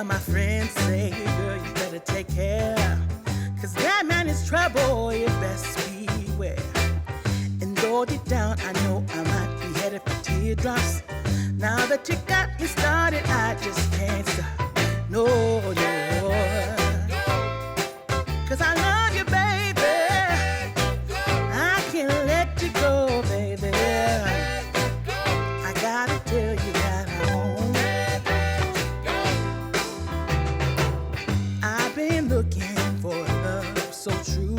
my friends say, girl, you better take care, 'cause that man is trouble, you best beware. And though deep down I know I might be headed for teardrops, now that you got me started, I just can't stop. No, no. 'Cause I love you, baby. I can't let you go, baby. I gotta tell you that I'm home. I've been looking for love so true.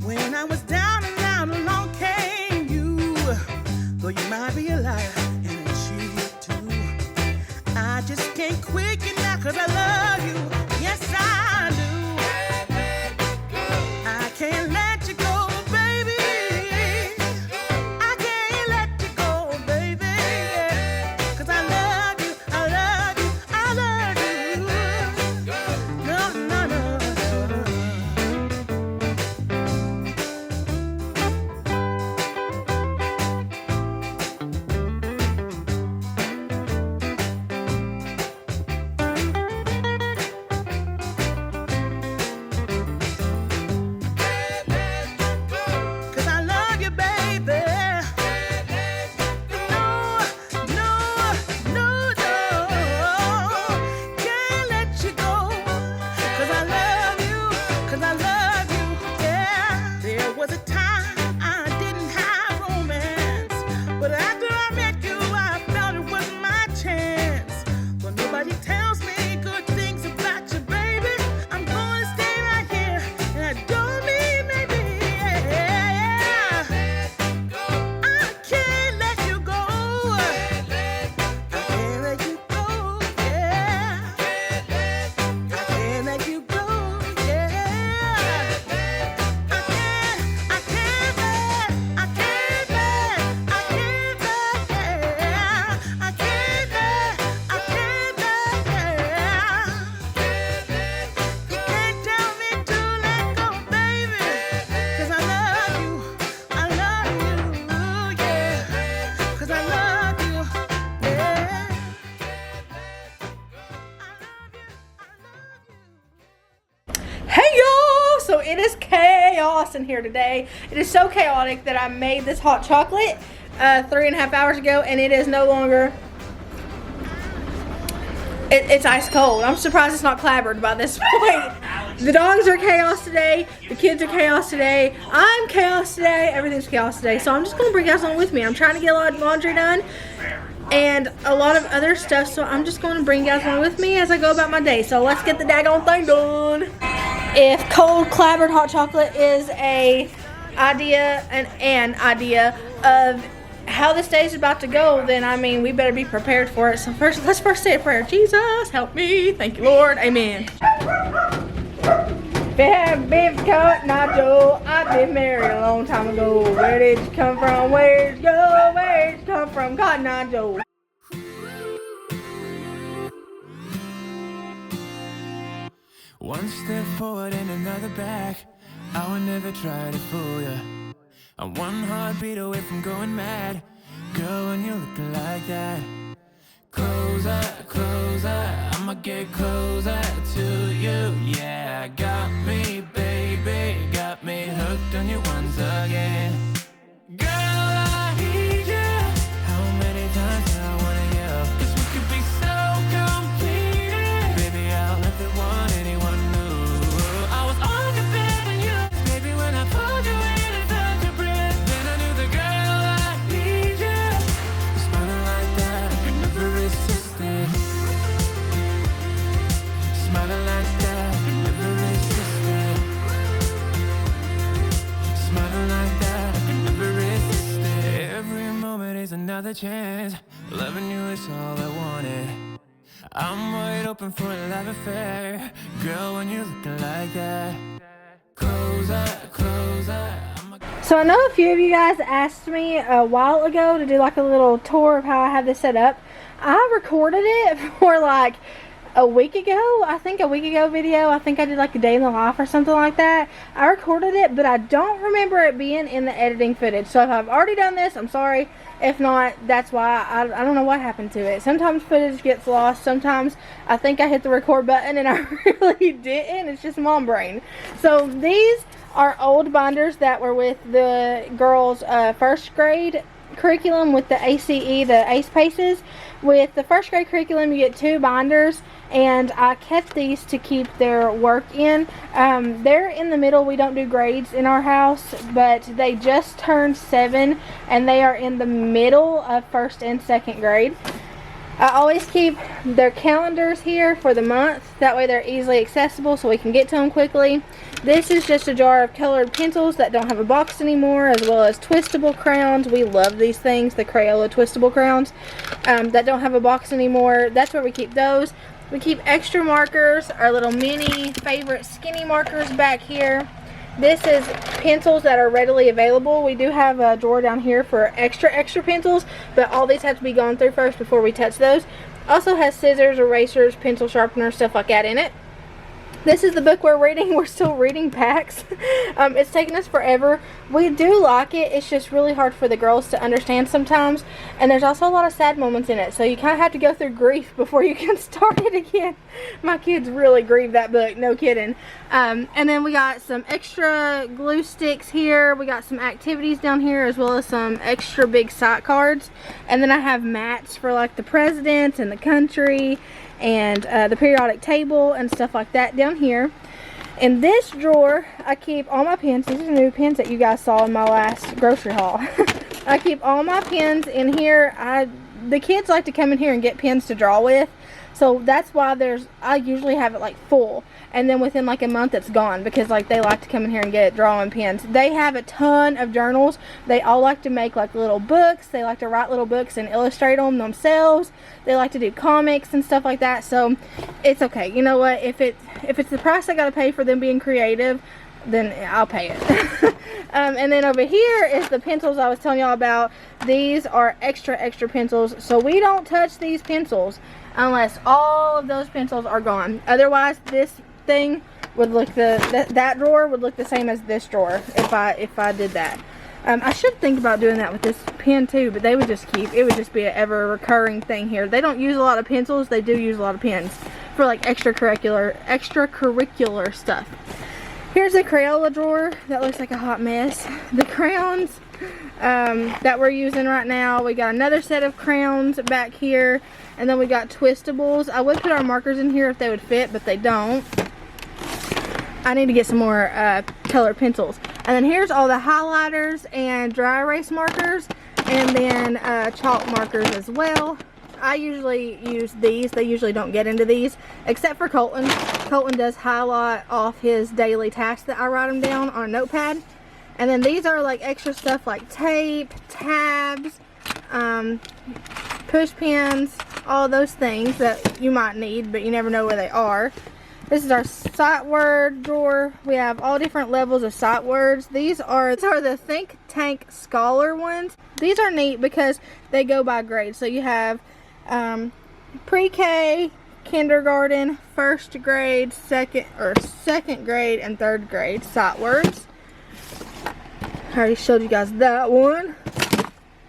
When I was down and out, along came you. Though you might be a liar and a cheat too, I just can't quit you now 'cause I love you. Yes, I do. I can't let you go, baby. I can't let you go, baby. 'Cause I love you, I love you, I love you. No, no, no. It is chaos in here today. It is so chaotic that I made this hot chocolate 3.5 hours ago, and it is no longer, it's ice cold. I'm surprised it's not clabbered by this point. The dogs are chaos today. The kids are chaos today. I'm chaos today. Everything's chaos today. So I'm just going to bring you guys on with me. I'm trying to get a lot of laundry done and a lot of other stuff. So I'm just going to bring you guys on with me as I go about my day. So let's get the daggone thing done. If cold clabbered hot chocolate is an idea of how this day is about to go, then I mean we better be prepared for it. So let's first say a prayer. Jesus, help me. Thank you, Lord. Amen. Beef cut nacho. I've been married a long time ago. Where did you come from? Where'd you go? Where'd you come from? Cotton Eye Joe. One step forward and another back. I would never try to fool ya. I'm one heartbeat away from going mad. Girl, when you're looking like that, closer, closer, I'ma get closer to you. Yeah, got me, baby, got me hooked on you once again. Girl, I need you. How many times do I wanna yell? 'Cause we could be so complete. Baby, I'll let the one anyone knew. I was on the bed with you. Baby, when I pulled you in and felt your breath, then I knew the girl I need you. You're smiling like that, I could never resist it. Smiling like that, I could never resist it. Smiling like that, I could never resist it. Every moment is another chance. Loving you is all I wanted. I'm wide open for a love affair. Girl, when you're looking like that, closer, closer. So I know a few of you guys asked me a while ago to do like a little tour of how I have this set up. I recorded it for like a week ago, I think a week ago video. I think I did like a day in the life or something like that. I recorded it, but I don't remember it being in the editing footage. So if I've already done this, I'm sorry. If not, that's why. I don't know what happened to it. Sometimes footage gets lost. Sometimes I think I hit the record button and I really didn't. It's just mom brain. So these are old binders that were with the girls' first grade curriculum with the ACE, the ACE PACEs. With the first grade curriculum, you get 2 binders, and I kept these to keep their work in. They're in the middle. We don't do grades in our house, but they just turned 7, and they are in the middle of first and second grade. I always keep their calendars here for the month. That way they're easily accessible so we can get to them quickly. This is just a jar of colored pencils that don't have a box anymore, as well as twistable crayons. We love these things, the Crayola twistable crayons that don't have a box anymore. That's where we keep those. We keep extra markers, our little mini favorite skinny markers back here. This is pencils that are readily available. We do have a drawer down here for extra pencils, but all these have to be gone through first before we touch those. Also has scissors, erasers, pencil sharpeners, stuff like that in it. This is the book we're reading. We're still reading Pax. It's taken us forever. We do like it. It's just really hard for the girls to understand sometimes. And there's also a lot of sad moments in it. So you kind of have to go through grief before you can start it again. My kids really grieve that book. No kidding. And then we got some extra glue sticks here. We got some activities down here, as well as some extra big sight cards. And then I have mats for like the presidents and the country, and the periodic table and stuff like that down here. In this drawer, I keep all my pens. These are new pens that you guys saw in my last grocery haul. I keep all my pens in here. The kids like to come in here and get pens to draw with. So that's why I usually have it like full. And then within like a month it's gone, because like they like to come in here and get drawing pens. They have a ton of journals. They all like to make like little books. They like to write little books and illustrate them themselves. They like to do comics and stuff like that. So it's okay. You know what? If it's the price I gotta pay for them being creative, then I'll pay it. And then over here is the pencils I was telling y'all about. These are extra pencils. So we don't touch these pencils unless all of those pencils are gone. Otherwise, this thing would look that drawer would look the same as this drawer if I did that. I should think about doing that with this pen too, but it would just be an ever recurring thing here. They don't use a lot of pencils. They do use a lot of pens for like extracurricular stuff. Here's a Crayola drawer that looks like a hot mess. The crayons that we're using right now. We got another set of crayons back here, and then we got twistables. I would put our markers in here if they would fit, but they don't. I need to get some more colored pencils. And then here's all the highlighters and dry erase markers, and then chalk markers as well. I usually use these. They usually don't get into these, except for Colton. Colton does highlight off his daily tasks that I write them down on a notepad. And then these are like extra stuff like tape, tabs, push pins, all those things that you might need, but you never know where they are. This is our sight word drawer. We have all different levels of sight words. These are the Think Tank Scholar ones. These are neat because they go by grade. So you have pre-K, kindergarten, first grade, second grade, and third grade sight words. I already showed you guys that one.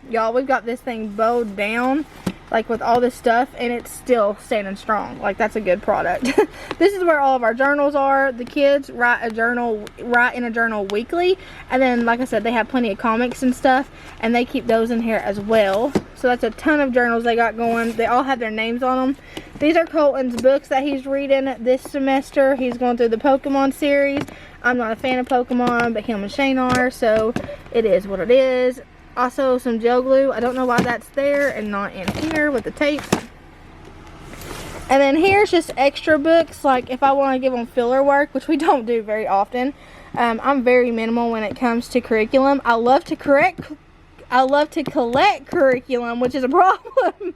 Y'all, we've got this thing bowed down like with all this stuff, and it's still standing strong. Like, that's a good product. This is where all of our journals are. The kids write in a journal weekly, and then like I said, they have plenty of comics and stuff, and they keep those in here as well. So that's a ton of journals they got going. They all have their names on them. These are Colton's books that he's reading this semester. He's going through the Pokemon series. I'm not a fan of Pokemon, but him and Shane are, so it is what it is. Also, some gel glue. I don't know why that's there and not in here with the tape. And then here's just extra books, like if I want to give them filler work, which we don't do very often. I'm very minimal when it comes to curriculum. I love to correct I love to collect curriculum, which is a problem.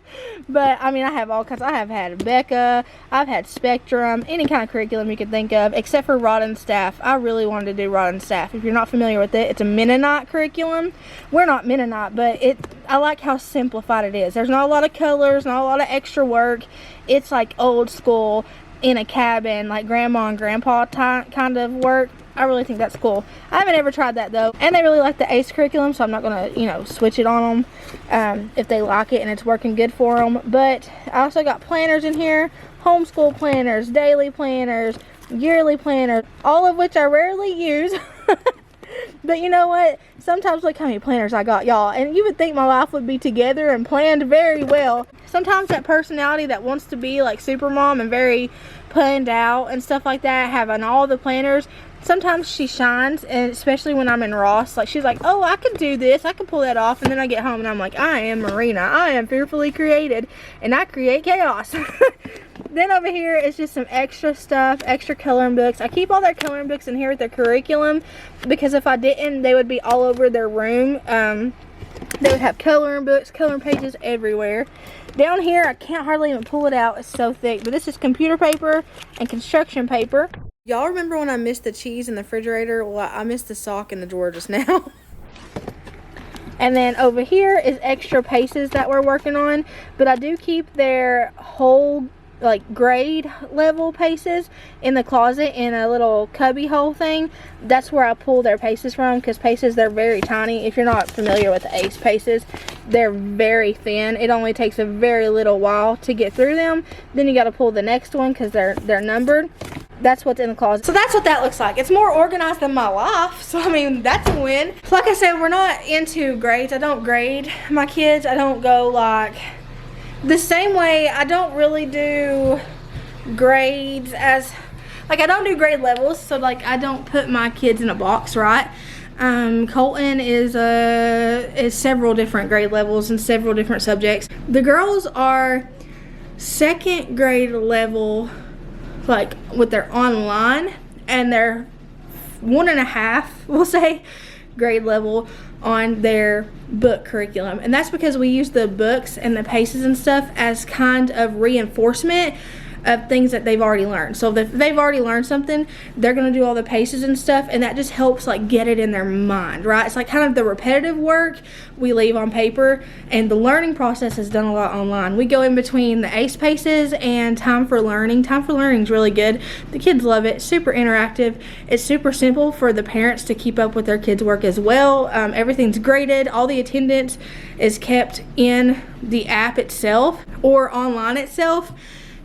But I mean, I have all kinds. I have had Becca, I've had Spectrum, any kind of curriculum you could think of, except for Rod and Staff. I really wanted to do Rod and Staff. If you're not familiar with it, it's a Mennonite curriculum. We're not Mennonite, but I like how simplified it is. There's not a lot of colors, not a lot of extra work. It's like old school in a cabin, like grandma and grandpa kind of work. I really think that's cool. I haven't ever tried that though. And they really like the ACE curriculum, so I'm not gonna, you know, switch it on them if they like it and it's working good for them. But I also got planners in here, homeschool planners, daily planners, yearly planners, all of which I rarely use. But you know what? Sometimes look how many planners I got, y'all. And you would think my life would be together and planned very well. Sometimes that personality that wants to be like super mom and very planned out and stuff like that, having all the planners, sometimes she shines. And especially when I'm in Ross, like she's like, oh, I can do this, I can pull that off. And then I get home and I'm like, I am Merina, I am fearfully created, and I create chaos. Then over here is just some extra stuff, extra coloring books. I keep all their coloring books in here with their curriculum because if I didn't, they would be all over their room. They would have coloring books, coloring pages everywhere. Down here, I can't hardly even pull it out. It's so thick. But this is computer paper and construction paper. Y'all remember when I missed the cheese in the refrigerator? Well, I missed the sock in the drawer just now. And then over here is extra paces that we're working on. But I do keep their whole like grade level paces in the closet in a little cubby hole thing. That's where I pull their paces from, because paces, they're very tiny. If you're not familiar with the ACE paces, they're very thin. It only takes a very little while to get through them. Then you got to pull the next one because they're numbered. That's what's in the closet. So that's what that looks like. It's more organized than my life, so I mean, that's a win. So like I said, we're not into grades. I don't grade my kids. I don't go like the same way. I don't really do grades as, like, I don't do grade levels, so like I don't put my kids in a box, right? Colton is several different grade levels and several different subjects. The girls are second grade level, like with their online, and they're 1.5, we'll say, grade level on their book curriculum. And that's because we use the books and the paces and stuff as kind of reinforcement of things that they've already learned. So if they've already learned something, they're going to do all the paces and stuff, and that just helps like get it in their mind, right? It's like kind of the repetitive work we leave on paper, and the learning process is done a lot online. We go in between the ACE paces and Time for Learning. Time for Learning is really good. The kids love it. Super interactive. It's super simple for the parents to keep up with their kids' work as well. Everything's graded. All the attendance is kept in the app itself or online itself.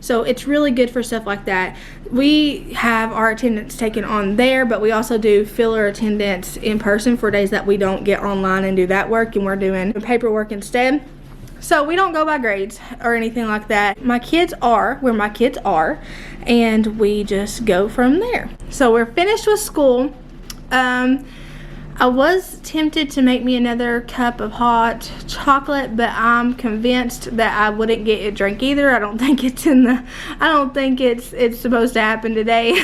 So it's really good for stuff like that. We have our attendance taken on there, but we also do filler attendance in person for days that we don't get online and do that work, and we're doing paperwork instead. So we don't go by grades or anything like that. My kids are where my kids are, and we just go from there. So we're finished with school. I was tempted to make me another cup of hot chocolate, but I'm convinced that I wouldn't get a drink either. I don't think it's supposed to happen today.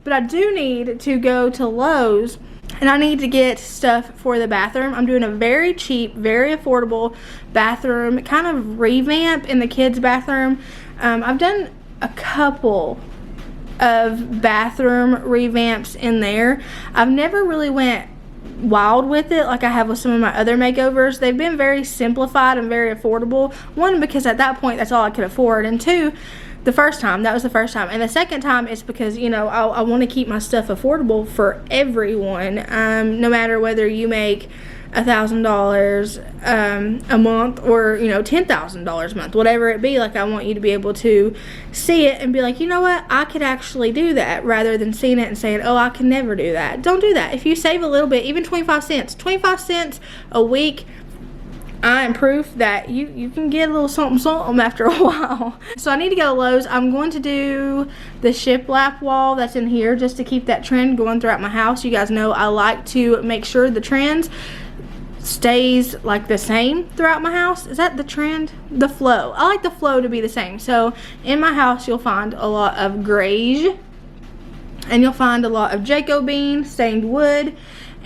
But I do need to go to Lowe's, and I need to get stuff for the bathroom. I'm doing a very cheap, very affordable bathroom kind of revamp in the kids' bathroom. I've done a couple of bathroom revamps in there. I've never really went wild with it like I have with some of my other makeovers. They've been very simplified and very affordable. One, because at that point that's all I could afford, and two, that was the first time, and the second time is because, you know, I want to keep my stuff affordable for everyone, no matter whether you make $1,000 a month or, you know, $10,000 a month, whatever it be. Like, I want you to be able to see it and be like, you know what, I could actually do that, rather than seeing it and saying, oh, I can never do that. Don't do that. If you save a little bit, even 25 cents a week, I am proof that you can get a little something after a while. So I need to go to Lowe's. I'm going to do the shiplap wall that's in here just to keep that trend going throughout my house. You guys know I like to make sure the trends stays like the same throughout my house. Is that the trend? The flow. I like the flow to be the same. So in my house you'll find a lot of grays, and you'll find a lot of Jacobine stained wood,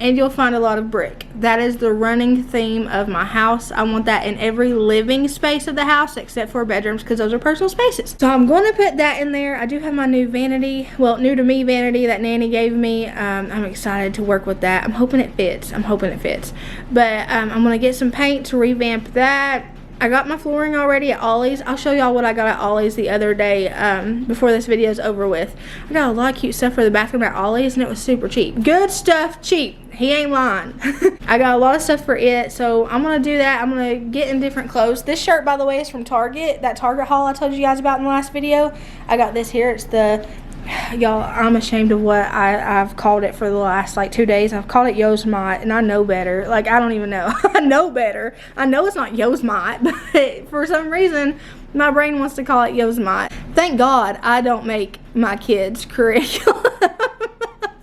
and you'll find a lot of brick. That is the running theme of my house. I want that in every living space of the house except for bedrooms, because those are personal spaces. So I'm going to put that in there. I do have my new vanity, well, new to me vanity that Nanny gave me. I'm excited to work with that. I'm hoping it fits. But I'm going to get some paint to revamp that. I got my flooring already at Ollie's. I'll show y'all what I got at Ollie's the other day before this video is over with. I got a lot of cute stuff for the bathroom at Ollie's, and it was super cheap. Good stuff, cheap. He ain't lying. I got a lot of stuff for it, so I'm going to do that. I'm going to get in different clothes. This shirt, by the way, is from Target. That Target haul I told you guys about in the last video. I got this here. It's the... Y'all, I'm ashamed of what I've called it for the last like 2 days. I've called it Yosemite, and I know better. Like, I don't even know. I know better. I know it's not Yosemite, but for some reason my brain wants to call it Yosemite. Thank God I don't make my kids curriculum.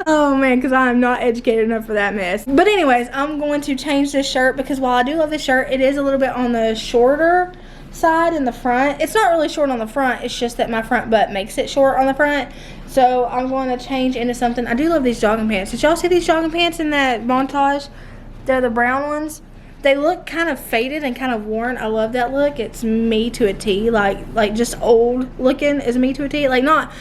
Oh man, because I am not educated enough for that mess. But anyways, I'm going to change this shirt because while I do love this shirt, it is a little bit on the shorter side in the front. It's not really short on the front, it's just that my front butt makes it short on the front. So I'm going to change into something. I do love these jogging pants. Did y'all see these jogging pants in that montage? They're the brown ones. They look kind of faded and kind of worn. I love that look. It's me to a T. Like just old looking is me to a T. Like not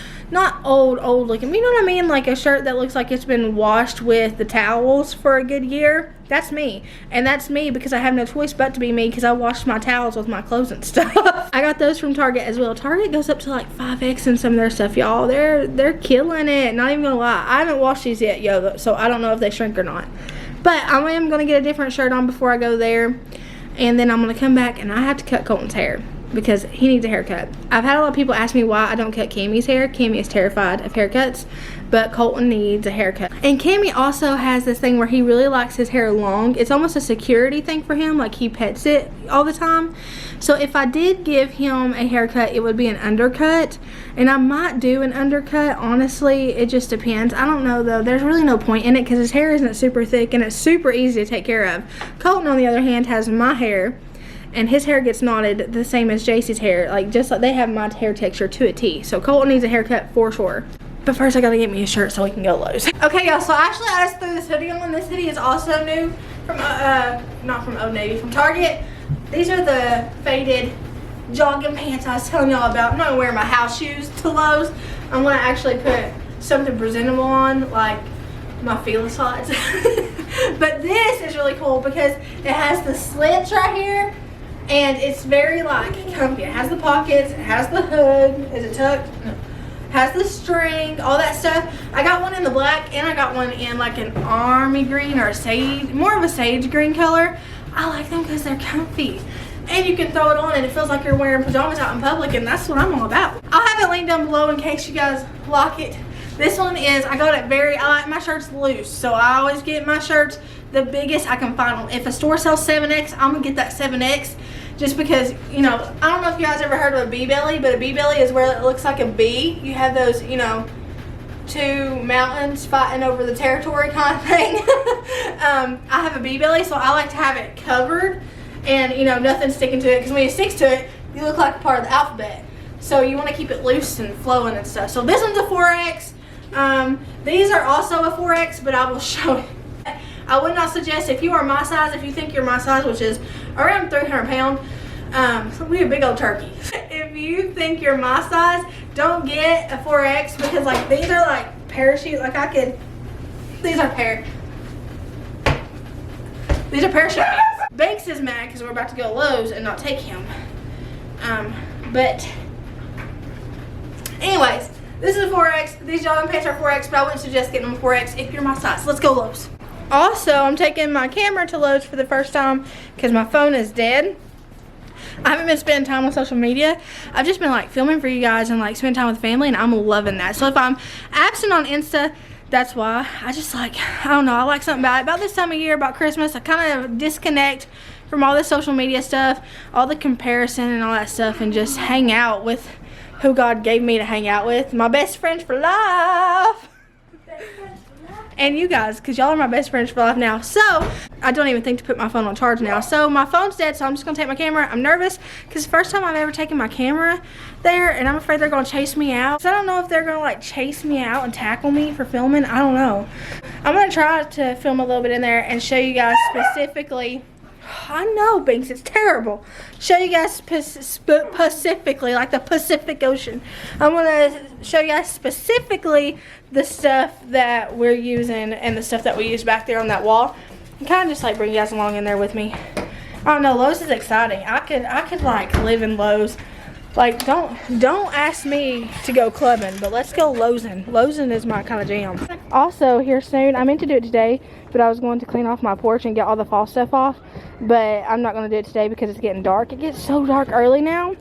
old looking. You know what I mean? Like a shirt that looks like it's been washed with the towels for a good year. That's me. And that's me because I have no choice but to be me because I washed my towels with my clothes and stuff. I got those from Target as well. Target goes up to like 5X in some of their stuff, y'all. They're killing it. Not even gonna lie. I haven't washed these yet, yo, so I don't know if they shrink or not. But I am going to get a different shirt on before I go there. And then I'm going to come back and I have to cut Colton's hair because he needs a haircut. I've had a lot of people ask me why I don't cut Cammie's hair. Cammie is terrified of haircuts, but Colton needs a haircut. And Cammie also has this thing where he really likes his hair long. It's almost a security thing for him. Like he pets it all the time. So if I did give him a haircut, it would be an undercut. And I might do an undercut. Honestly, it just depends. I don't know though. There's really no point in it because his hair isn't super thick and it's super easy to take care of. Colton, on the other hand, has my hair. And his hair gets knotted the same as JC's hair. Like just like they have my hair texture to a T. So Colton needs a haircut for sure. But first I gotta get me a shirt so we can go Lowe's. Okay y'all, so actually I just threw this hoodie on. This hoodie is also new from, not from Old Navy, from Target. These are the faded jogging pants I was telling y'all about. I'm not gonna wear my house shoes to Lowe's. I'm gonna actually put something presentable on, like my Fila slides. But this is really cool because it has the slits right here. And it's very like comfy. It has the pockets, it has the hood. Is it tucked? No. Has the string, all that stuff. I got one in the black and I got one in like an army green or a sage, more of a sage green color. I like them because they're comfy. And you can throw it on and it feels like you're wearing pajamas out in public, and that's what I'm all about. I'll have it linked down below in case you guys like it. This one is, I got it I like my shirts loose. So I always get my shirts the biggest I can find them. If a store sells 7X, I'm gonna get that 7X. Just because, you know, I don't know if you guys ever heard of a bee belly, but a bee belly is where it looks like a bee. You have those, you know, two mountains fighting over the territory kind of thing. I have a bee belly, so I like to have it covered and, you know, nothing sticking to it. Because when it sticks to it, you look like a part of the alphabet. So you want to keep it loose and flowing and stuff. So this one's a 4X. These are also a 4X, but I will show it. I would not suggest, if you are my size, if you think you're my size, which is around 300 pounds, we're a big old turkey. If you think you're my size, don't get a 4X because like these are like parachute, like I could, these are parachute pants. Banks is mad because we're about to go to Lowe's and not take him. But anyways, this is a 4X. These jogging pants are 4X, but I wouldn't suggest getting them a 4X if you're my size. Let's go Lowe's. Also, I'm taking my camera to Lowe's for the first time because my phone is dead. I haven't been spending time on social media. I've just been like filming for you guys and like spending time with family, and I'm loving that. So if I'm absent on Insta, that's why. I just like, I don't know, I like something about it. About this time of year, about Christmas, I kind of disconnect from all the social media stuff, all the comparison and all that stuff, and just hang out with who God gave me to hang out with. My best friends for life. And you guys, because y'all are my best friends for life now. So I don't even think to put my phone on charge now. So my phone's dead, so I'm just gonna take my camera. I'm nervous because it's the first time I've ever taken my camera there, and I'm afraid they're gonna chase me out. So I don't know if they're gonna like chase me out and tackle me for filming. I don't know. I'm going to try to film a little bit in there and show you guys specifically. I know, Binks, it's terrible. Show you guys specifically, like the Pacific Ocean. I'm going to show you guys specifically the stuff that we're using and the stuff that we use back there on that wall. And kind of just like bring you guys along in there with me. I don't know, Lowe's is exciting. I could like live in Lowe's. Like, don't ask me to go clubbing, but let's go Lowe'sing. Lowe'sing is my kind of jam. Also, here soon, I meant to do it today, but I was going to clean off my porch and get all the fall stuff off. But I'm not going to do it today because it's getting dark. It gets so dark early now.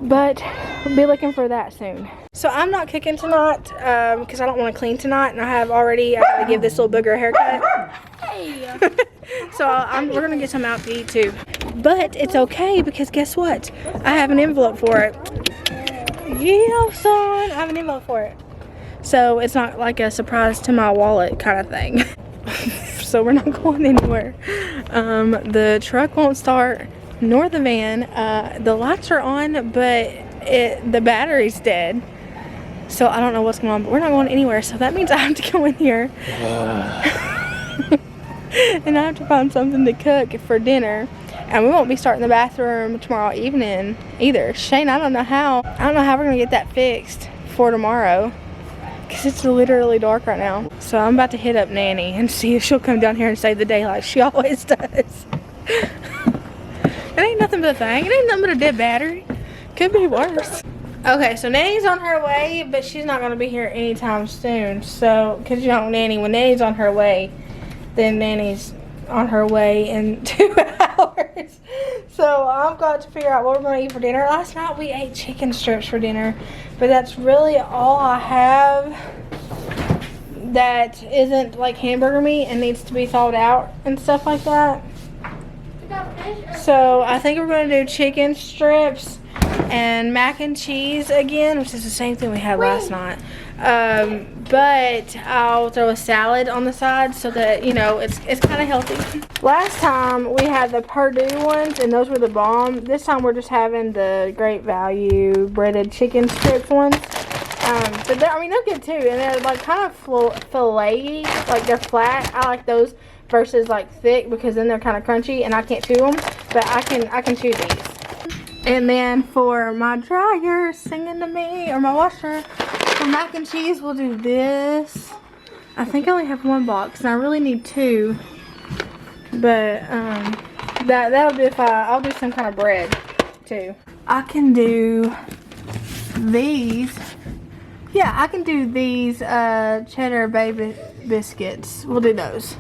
But we'll be looking for that soon. So I'm not cooking tonight because I don't want to clean tonight. And I got to give this little booger a haircut. Hey. So we're going to get some out to eat too. But it's okay because guess what? I have an envelope for it. Yeah, son. I have an envelope for it. So it's not like a surprise to my wallet kind of thing. So we're not going anywhere. The truck won't start, nor the van. The lights are on, but the battery's dead. So I don't know what's going on, but we're not going anywhere. So that means I have to go in here. And I have to find something to cook for dinner. And we won't be starting the bathroom tomorrow evening either. Shane, I don't know how we're gonna get that fixed for tomorrow. Because it's literally dark right now. So I'm about to hit up Nanny and see if she'll come down here and save the day like she always does. It ain't nothing but a thing. It ain't nothing but a dead battery. Could be worse. Okay, so Nanny's on her way, but she's not going to be here anytime soon. So, because you know, Nanny, when Nanny's on her way, then Nanny's on her way in 2 hours. So I've got to figure out what we're going to eat for dinner. Last night we ate chicken strips for dinner, but that's really all I have that isn't like hamburger meat and needs to be thawed out and stuff like that. So I think we're going to do chicken strips and mac and cheese again, which is the same thing we had last night. But I'll throw a salad on the side so that, you know, it's kind of healthy. Last time we had the Purdue ones and those were the bomb. This time we're just having the Great Value breaded chicken strips ones. But they're good too, and they're like kind of filet-y, like they're flat. I like those versus like thick because then they're kind of crunchy and I can't chew them, but I can chew these. And then for my dryer singing to me, or my washer, for mac and cheese we'll do this. I think I only have 1 box and I really need 2, but that'll do if I'll do some kind of bread too. I can do these. Yeah, I can do these cheddar baby biscuits. We'll do those.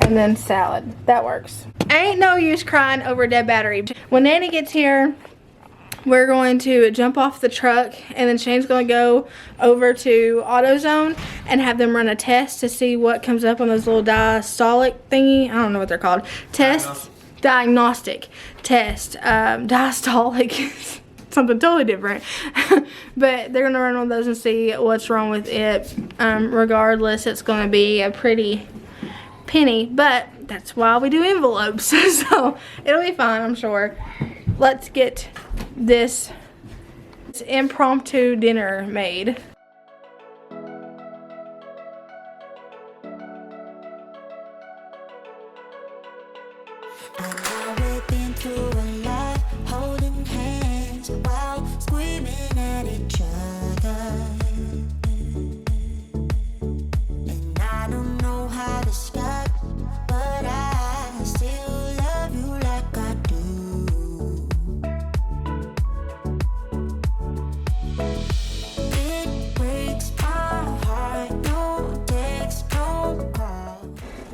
And then salad. That works. Ain't no use crying over a dead battery. When Nanny gets here, we're going to jump off the truck and then Shane's going to go over to AutoZone and have them run a test to see what comes up on those little diastolic thingy. I don't know what they're called. Diagnostic test. Diastolic. Something totally different. But they're going to run one of those and see what's wrong with it. Regardless, it's going to be a pretty penny, but that's why we do envelopes. So it'll be fine, I'm sure. Let's get this impromptu dinner made.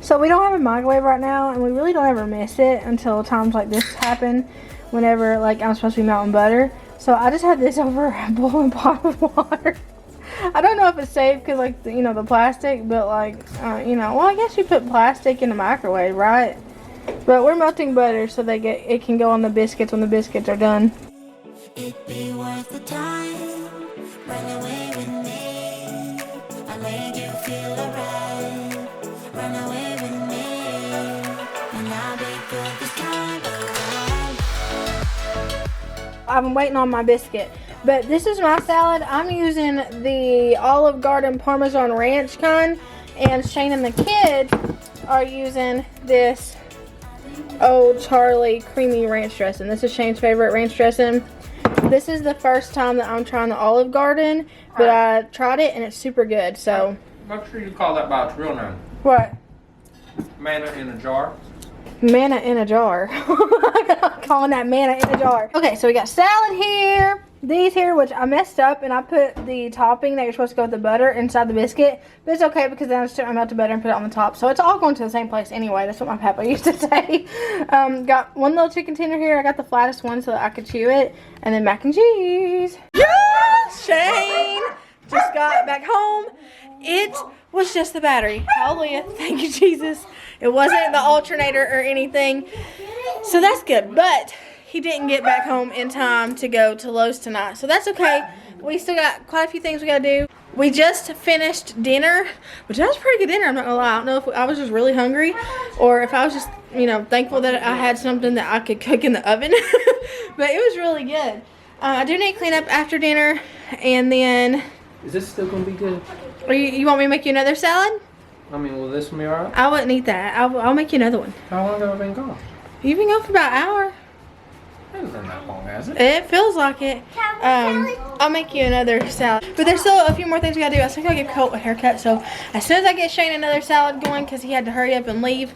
So we don't have a microwave right now, and we really don't ever miss it until times like this happen, whenever like I'm supposed to be melting butter. So I just had this over a boiling pot of water. I don't know if it's safe because like the plastic, but like well, I guess you put plastic in the microwave, right? But we're melting butter so it can go on the biscuits when the biscuits are done. It'd be worth the time. Run away with me. I made you feel alright. Run away with me, and I'll be good this time around. I'm waiting on my biscuit. But this is my salad. I'm using the Olive Garden Parmesan Ranch kind. And Shane and the kids are using this Old Charlie creamy ranch dressing. This is Shane's favorite ranch dressing. This is the first time that I'm trying the Olive Garden, but I tried it and it's super good. So make sure you call that by its real name. what? Manna in a jar. Manna in a jar. I'm calling that manna in a jar. Okay, so we got salad here. These here, which I messed up, and I put the topping that you're supposed to go with the butter inside the biscuit. But it's okay because then I just took my melted butter and put it on the top. So it's all going to the same place anyway. That's what my papa used to say. Got one little chicken tender here. I got the flattest one so that I could chew it. And then mac and cheese. Yes! Shane just got back home. It was just the battery. Hallelujah. Thank you, Jesus. It wasn't the alternator or anything. So that's good. But he didn't get back home in time to go to Lowe's tonight. So that's okay. We still got quite a few things we gotta do. We just finished dinner, which that was a pretty good dinner, I'm not gonna lie. I don't know if I was just really hungry or if I was just, you know, thankful that I had something that I could cook in the oven. But it was really good. I do need to clean up after dinner, and then... Is this still gonna be good? You want me to make you another salad? I mean, will this be alright? I wouldn't eat that. I'll make you another one. How long have I been gone? You've been gone for about an hour. It hasn't been that long, has it? It feels like it. I'll make you another salad. But there's still a few more things we gotta do. I think I'll give Colt a haircut. So as soon as I get Shane another salad going, because he had to hurry up and leave,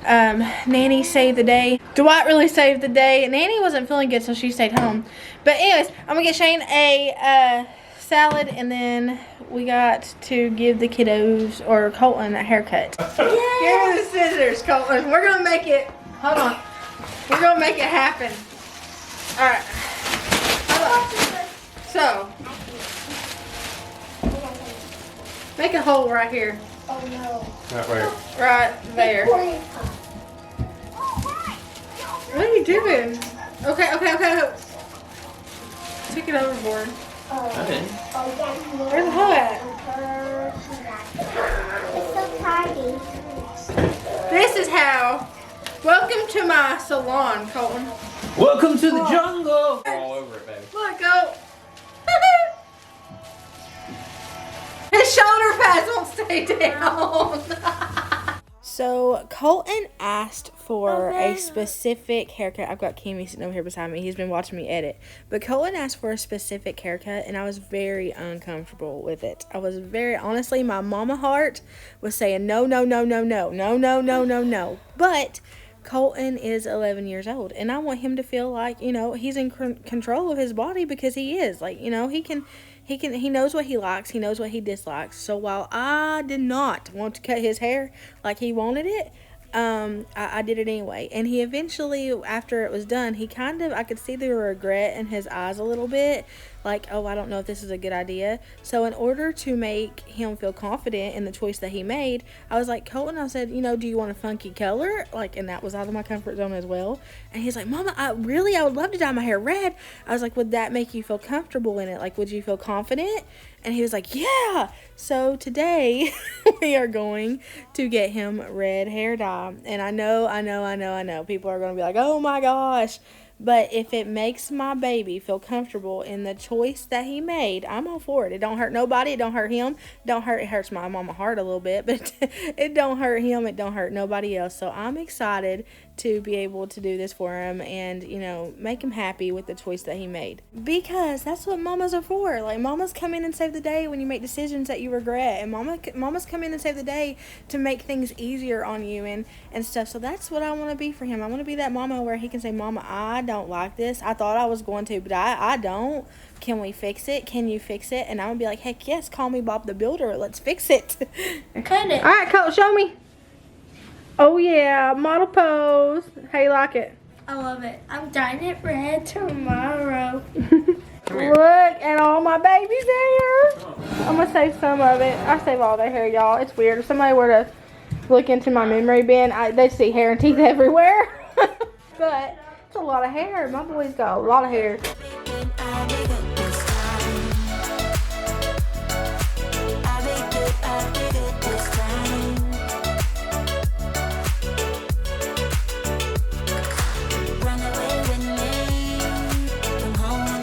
Nanny saved the day. Dwight really saved the day. Nanny wasn't feeling good, so she stayed home. But anyways, I'm gonna get Shane a salad, and then we got to give the kiddos, or Colton, a haircut. Give me the scissors, Colton. We're gonna make it. Hold on. We're gonna make it happen. Alright. So, make a hole right here. Oh no. Right where? Right there. What are you doing? Okay. Took it overboard. I didn't. Where's the hole at? It's so tiny. This is how. Welcome to my salon, Colton. Welcome to the jungle! All over it, baby. Look, go. His shoulder pads won't stay down. So Colton asked for a specific haircut. I've got Kimmy sitting over here beside me. He's been watching me edit. But Colton asked for a specific haircut, and I was very uncomfortable with it. I was very, honestly, my mama heart was saying no. But Colton is 11 years old, and I want him to feel like, you know, he's in control of his body, because he is. Like, you know, he knows what he likes, he knows what he dislikes. So while I did not want to cut his hair like he wanted it, I did it anyway. And he eventually, after it was done, he kind of, I could see the regret in his eyes a little bit. Like, oh, I don't know if this is a good idea. So in order to make him feel confident in the choice that he made, I was like, Colton, I said, you know, do you want a funky color? Like, and that was out of my comfort zone as well. And he's like, Mama, I would love to dye my hair red. I was like, would that make you feel comfortable in it? Like, would you feel confident? And he was like, yeah. So today we are going to get him red hair dye. And I know. People are going to be like, oh my gosh. But if it makes my baby feel comfortable in the choice that he made, I'm all for it. It don't hurt nobody. It don't hurt him. It hurts my mama heart a little bit, but it don't hurt him. It don't hurt nobody else. So I'm excited to be able to do this for him and, you know, make him happy with the choice that he made. Because that's what mamas are for. Like, mamas come in and save the day when you make decisions that you regret. And mamas come in and save the day to make things easier on you and stuff. So that's what I want to be for him. I want to be that mama where he can say, Mama, I don't like this. I thought I was going to, but I don't. Can we fix it? Can you fix it? And I'm going to be like, heck yes, call me Bob the Builder. Let's fix it. Cut it. All right, Cole, show me. Oh, yeah. Model pose. How you like it? I love it. I'm dyeing it red tomorrow. Look at all my baby's hair. I'm going to save some of it. I save all their hair, y'all. It's weird. If somebody were to look into my memory bin, they'd see hair and teeth everywhere. But it's a lot of hair. My boy's got a lot of hair. Run away with me from home.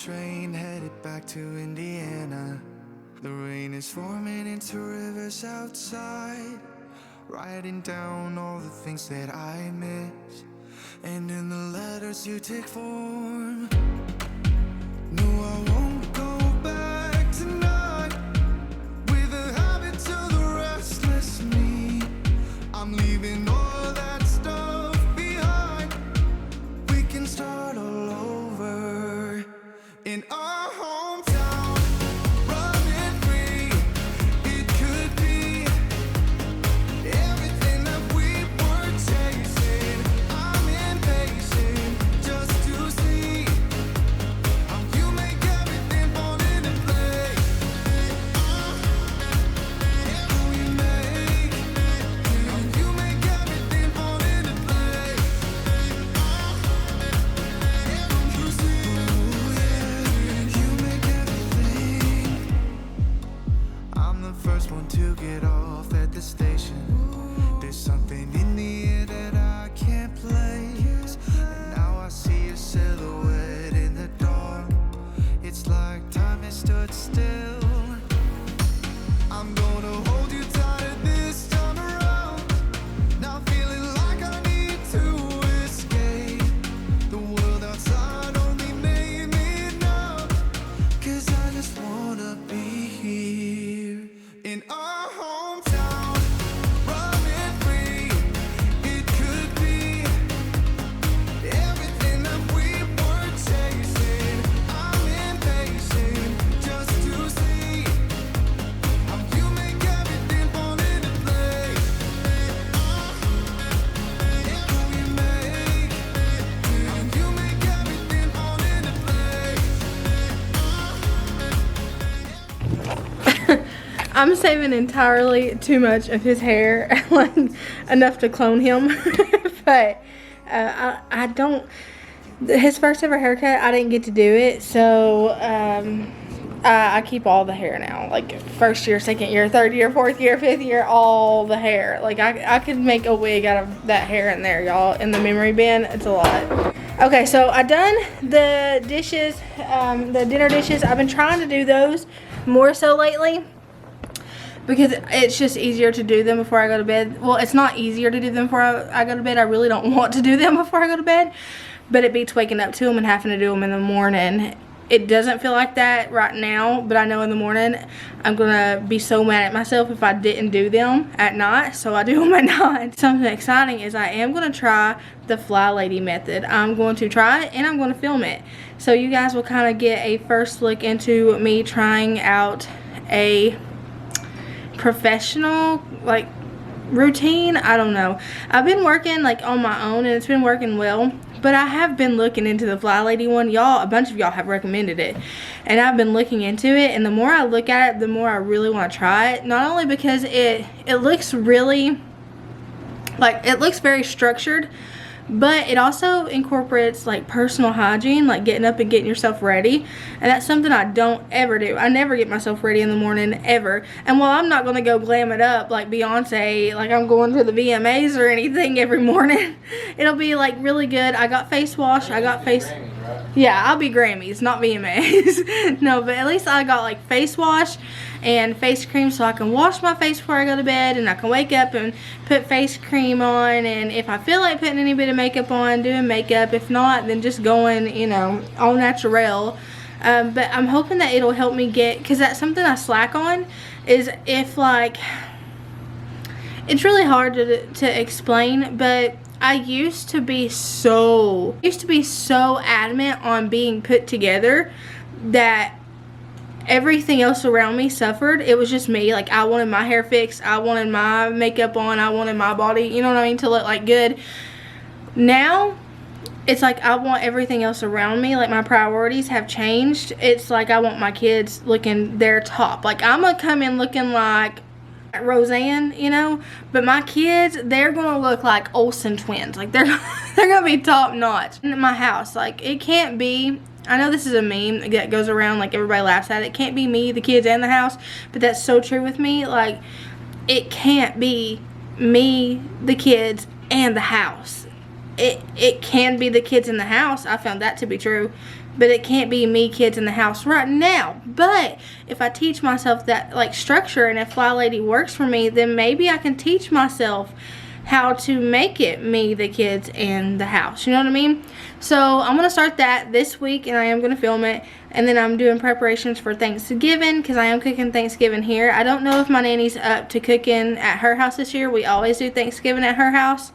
train headed back to Indiana. The rain is forming into rivers outside, writing down all the things that I miss, and in the letters you take form. No, I won't go back tonight with the habits of the restless me. I'm leaving all that stuff behind. We can start all over in our hometown, running free. It could be everything that we were chasing. I'm impatient just to see how you make everything fall into place. How you make everything fall into place. You see, you make everything. I'm the first one to get off at the station. There's something in the air that I can't place, and now I see a silhouette in the dark. It's like time has stood still. I'm gonna hold you tighter this time around. Now feeling like I need to escape. The world outside only made me numb, 'cause I just wanna be here in our hometown, running free. It could be everything that we were chasing. I'm impatient just to see how you make everything fall into place. How you make everything fall into place. I'm saving entirely too much of his hair, like enough to clone him. But I don't. His first ever haircut, I didn't get to do it, so I keep all the hair now. Like first year, second year, third year, fourth year, fifth year, all the hair. Like I could make a wig out of that hair in there, y'all. In the memory bin, it's a lot. Okay, so I done the dishes, the dinner dishes. I've been trying to do those more so lately, because it's just easier to do them before I go to bed. Well, it's not easier to do them before I go to bed. I really don't want to do them before I go to bed, but it beats waking up to them and having to do them in the morning. It doesn't feel like that right now, but I know in the morning I'm gonna be so mad at myself if I didn't do them at night, so I do them at night. Something exciting is I am gonna try the Fly Lady method. I'm going to try it and I'm gonna film it, so you guys will kind of get a first look into me trying out a professional like routine. I don't know, I've been working like on my own and it's been working well, but I have been looking into the Fly Lady one. Y'all, a bunch of y'all have recommended it, and I've been looking into it, and the more I look at it, the more I really want to try it. Not only because it looks really like, it looks very structured, but it also incorporates like personal hygiene, like getting up and getting yourself ready, and that's something I don't ever do. I never get myself ready in the morning ever. And while I'm not gonna go glam it up like Beyonce, like I'm going to the VMAs or anything every morning, it'll be like really good. I got face wash, I got face, yeah, I'll be Grammys, not VMAs. No, but at least I got like face wash and face cream, so I can wash my face before I go to bed, and I can wake up and put face cream on, and if I feel like putting any bit of makeup on, doing makeup. If not, then just going, you know, au naturel. But I'm hoping that it'll help me get, because that's something I slack on, is if like, it's really hard to explain, but I used to be so adamant on being put together that everything else around me suffered. It was just me. Like, I wanted my hair fixed, I wanted my makeup on, I wanted my body, you know what I mean, to look like good. Now it's like I want everything else around me. Like, my priorities have changed. It's like I want my kids looking their top. Like, I'm gonna come in looking like Roseanne, you know, but my kids, they're gonna look like Olsen twins. Like, they're gonna be top notch. In my house, like, it can't be, I know this is a meme that goes around, like everybody laughs at it. It can't be me, the kids, and the house, but that's so true with me. Like, it can't be me, the kids, and the house. It can be the kids in the house. I found that to be true, but it can't be me, kids in the house right now. But if I teach myself that like structure, and if Fly Lady works for me, then maybe I can teach myself how to make it me, the kids, and the house. You know what I mean? So I'm going to start that this week, and I am going to film it. And then I'm doing preparations for Thanksgiving, because I am cooking Thanksgiving here. I don't know if my nanny's up to cooking at her house this year. We always do Thanksgiving at her house.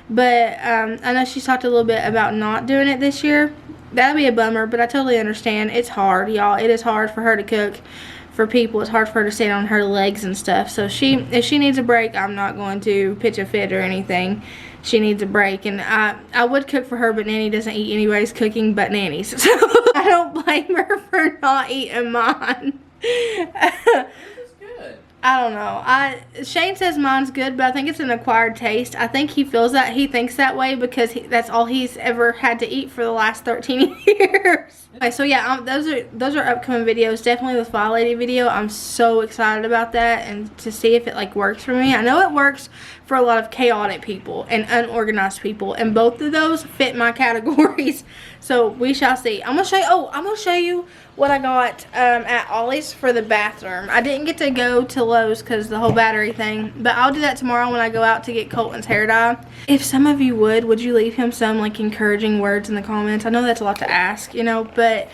But I know she's talked a little bit about not doing it this year. That'll be a bummer, but I totally understand. It's hard, y'all. It is hard for her to cook for people. It's hard for her to stand on her legs and stuff. So if she needs a break, I'm not going to pitch a fit or anything. She needs a break, and I would cook for her, but Nanny doesn't eat anybody's cooking but Nanny's. So I don't blame her for not eating mine. I don't know. Shane says mine's good, but I think it's an acquired taste. I think he feels that. He thinks that way because that's all he's ever had to eat for the last 13 years. Okay, so yeah, those are upcoming videos. Definitely the Fly Lady video. I'm so excited about that, and to see if it like works for me. I know it works for a lot of chaotic people and unorganized people, and both of those fit my categories. So we shall see. I'm gonna show you. Oh, I'm gonna show you what I got at Ollie's for the bathroom. I didn't get to go to Lowe's because the whole battery thing, but I'll do that tomorrow when I go out to get Colton's hair dye. If some of you would you leave him some like encouraging words in the comments? I know that's a lot to ask, you know, but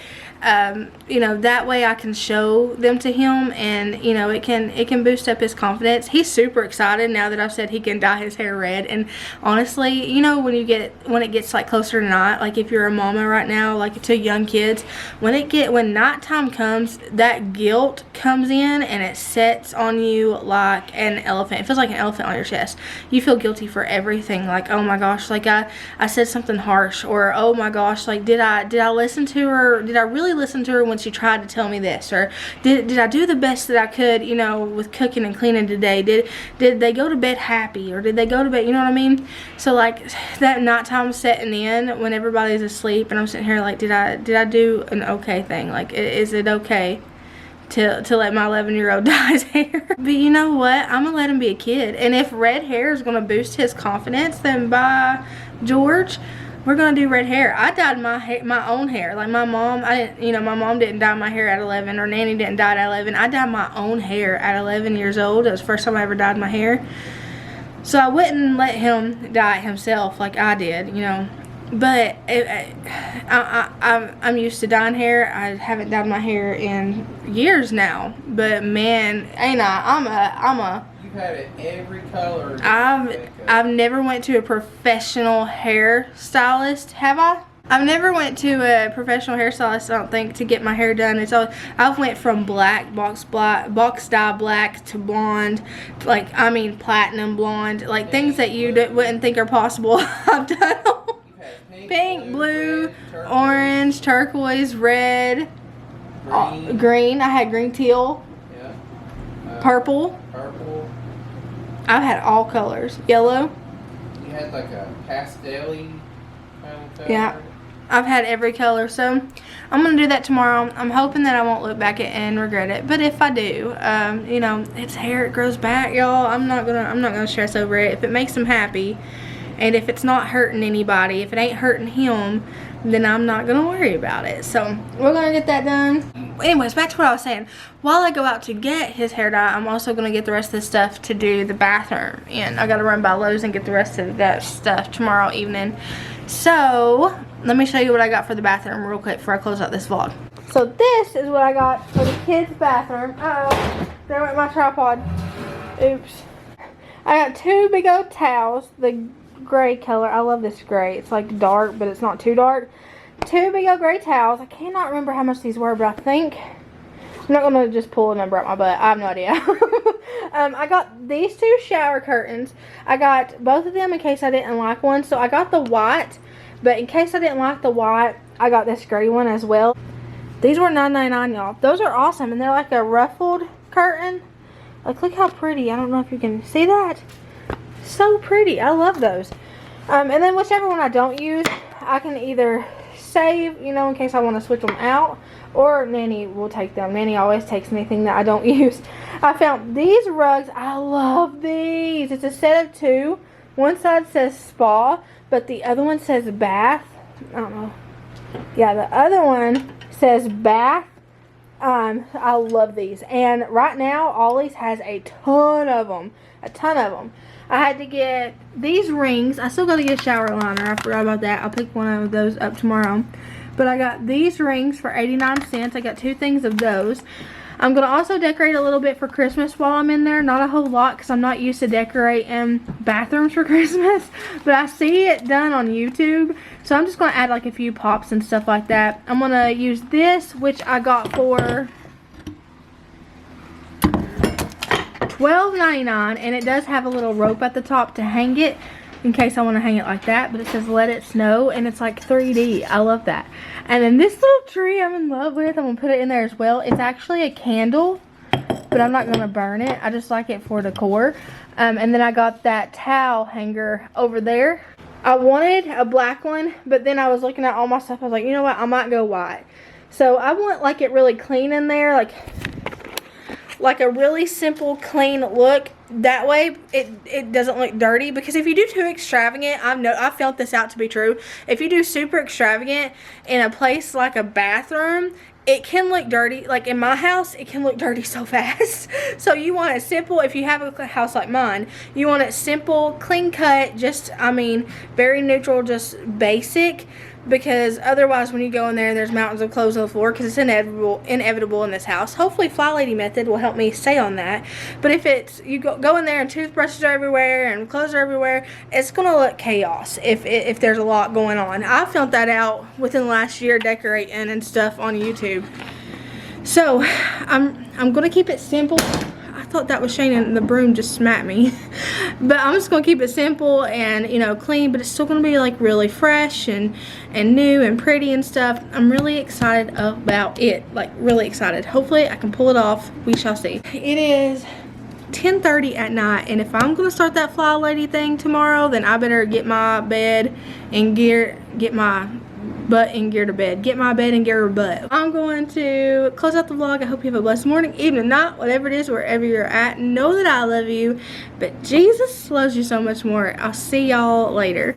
you know, that way I can show them to him, and you know, it can boost up his confidence. He's super excited now that I've said he can dye his hair red. And honestly, you know, when it gets like closer to night, like if you're a mama right now, like to young kids, when nighttime comes, that guilt comes in and it sets on you like an elephant. It feels like an elephant on your chest. You feel guilty for everything. Like, oh my gosh, like I said something harsh, or oh my gosh, like did I listen to her? Did I really listen to her when she tried to tell me this? Or did I do the best that I could, you know, with cooking and cleaning today? Did they go to bed happy, or did they go to bed, you know what I mean? So like that nighttime setting in when everybody's asleep, and I'm sitting here like, did I do an okay thing? Like, is it okay to let my 11-year-old dye his hair? But you know what? I'm gonna let him be a kid, and if red hair is gonna boost his confidence, then by George, we're gonna do red hair. I dyed my own hair. Like my mom, my mom didn't dye my hair at 11, or Nanny didn't dye it at 11. I dyed my own hair at 11 years old. It was the first time I ever dyed my hair. So I wouldn't let him dye it himself like I did, you know. But I'm used to dyeing hair. I haven't dyed my hair in years now. But man, ain't I? You've had it every color. I've never went to a professional hairstylist, have I? I've never went to a professional hairstylist, I don't think, to get my hair done. I've went from box dye black to blonde, like platinum blonde, like things that you wouldn't think are possible. I've done pink, blue, red, orange, turquoise, red, green. I had green, teal, purple. I've had all colors. Yellow. You had like a pastel-y kind of color. Yeah. I've had every color. So I'm going to do that tomorrow. I'm hoping that I won't look back at it and regret it. But if I do, you know, it's hair. It grows back, y'all. I'm not gonna stress over it. If it makes him happy, and if it's not hurting anybody, if it ain't hurting him, then I'm not going to worry about it. So we're going to get that done. Anyways, back to what I was saying. While I go out to get his hair dye, I'm also going to get the rest of the stuff to do the bathroom. And I got to run by Lowe's and get the rest of that stuff tomorrow evening. So let me show you what I got for the bathroom real quick before I close out this vlog. So this is what I got for the kids' bathroom. Uh-oh, there went my tripod. Oops. I got two big old towels. The gray color. I love this gray. It's like dark, but it's not too dark. Two big old gray towels. I cannot remember how much these were, but I think I'm not gonna just pull a number out my butt. I have no idea. I got these two shower curtains. I got both of them in case I didn't like one. So I got the white, but in case I didn't like the white, I got this gray one as well. These were $9.99, y'all. Those are awesome, and they're like a ruffled curtain. Like, look how pretty. I don't know if you can see that. So pretty. I love those. And then whichever one I don't use, I can either save, you know, in case I want to switch them out, or Nanny will take them. Nanny always takes anything that I don't use. I found these rugs. I love these. It's a set of two. One side says spa, but the other one says bath. I don't know. Yeah, the other one says bath. I love these. And right now, Ollie's has a ton of them. A ton of them. I had to get these rings. I still got to get a shower liner. I forgot about that. I'll pick one of those up tomorrow. But I got these rings for 89 cents. I got 2 things of those. I'm going to also decorate a little bit for Christmas while I'm in there. Not a whole lot because I'm not used to decorating bathrooms for Christmas. But I see it done on YouTube. So I'm just going to add like a few pops and stuff like that. I'm going to use this, which I got for $12.99. And it does have a little rope at the top to hang it in case I want to hang it like that. But it says let it snow and it's like 3D. I love that. And then this little tree I'm in love with. I'm going to put it in there as well. It's actually a candle, but I'm not going to burn it. I just like it for decor. And then I got that towel hanger over there. I wanted a black one, but then I was looking at all my stuff. I was like, you know what? I might go white. So I want like it really clean in there. Like a really simple, clean look. That way, it doesn't look dirty. Because if you do too extravagant, I've felt this out to be true. If you do super extravagant in a place like a bathroom, it can look dirty. Like in my house, it can look dirty so fast. So you want it simple. If you have a house like mine, you want it simple, clean cut, just, I mean, very neutral, just basic. Because otherwise when you go in there and there's mountains of clothes on the floor, because it's inevitable in this house. Hopefully Fly Lady Method will help me stay on that. But if it's, you go in there and toothbrushes are everywhere and clothes are everywhere, it's going to look chaos if there's a lot going on. I found that out within the last year decorating and stuff on YouTube. So I'm going to keep it simple. I thought that was Shane and the broom just smacked me. But I'm just going to keep it simple and, you know, clean. But it's still going to be like really fresh and new and pretty and stuff. I'm really excited about it. Like really excited. Hopefully I can pull it off. We shall see. It is 10:30 at night. And if I'm going to start that Fly Lady thing tomorrow, then I better get my bed in gear. Get my butt in gear to bed. Get my bed in gear to butt. I'm going to close out the vlog. I hope you have a blessed morning, evening, night, whatever it is, wherever you're at. Know that I love you, but Jesus loves you so much more. I'll see y'all later.